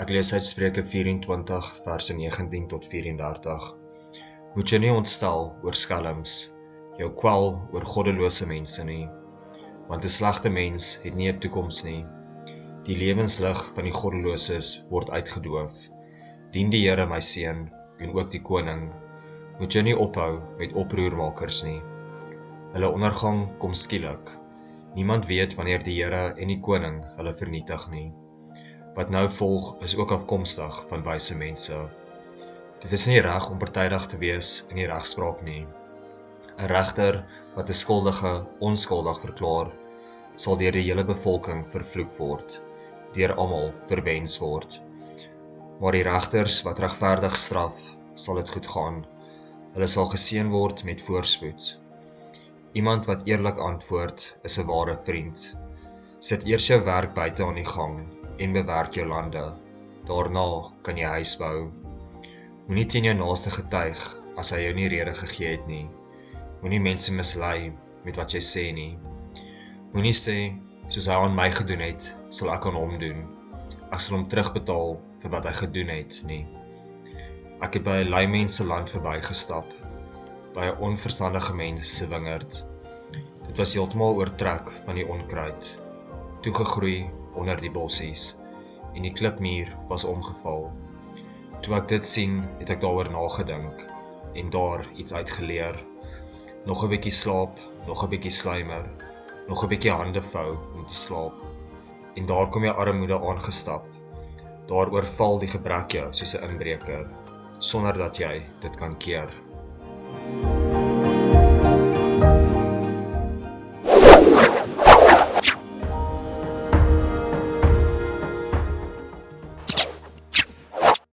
Ek lees uit Spreuke 24 verse 19 tot 34. Moet jy nie ontstel oor skelms, jou kwel oor goddelose mense nie, want 'n slegte mens het nie 'n toekoms nie. Die lewenslig van die goddeloses word uitgedoof. Dien die Here my seun en ook die koning. Moet jy nie ophou met oproermakers nie. Hulle ondergang kom skielik. Niemand weet wanneer die Here en die koning hulle vernietig nie. Wat nou volg is ook afkomstig van wyse mense. Dit is nie reg om partydig te wees in die regspraak nie. 'n Regter wat 'n skuldige onskuldig verklaar, sal deur die hele bevolking vervloek word, deur almal verwens word. Maar die regters wat regverdig straf, sal dit goed gaan. Hulle sal geseën word met voorspoed. Iemand wat eerlik antwoord, is 'n ware vriend. Sit eers jou werk buite aan die gang en bewerk jou lande. Daarna kan jy huis bou. Moenie teen jou naaste getuig as hy jou nie rede gegee het nie. Moenie mense mislei met wat jy sê nie. Moenie sê, soos hy aan my gedoen het, sal ek aan hom doen. Ek sal hom terugbetaal vir wat hy gedoen het nie. Ek het by 'n lui mens se land verbygestap, by 'n onverstandige mens se wingerd. Dit was heeltemal oortrek van die onkruid, toegegroei onder die bossies, en die klipmuur was omgeval. Toe ek dit sien, het ek daaroor nagedink, en daar iets uitgeleer. Nog 'n bietjie slaap, nog 'n bietjie slymer, nog 'n bietjie hande vou om te slaap. En daar kom jy armoede aangestap. Daar oorval die gebrek jou soos 'n inbreker, sonder dat jy dit kan keer.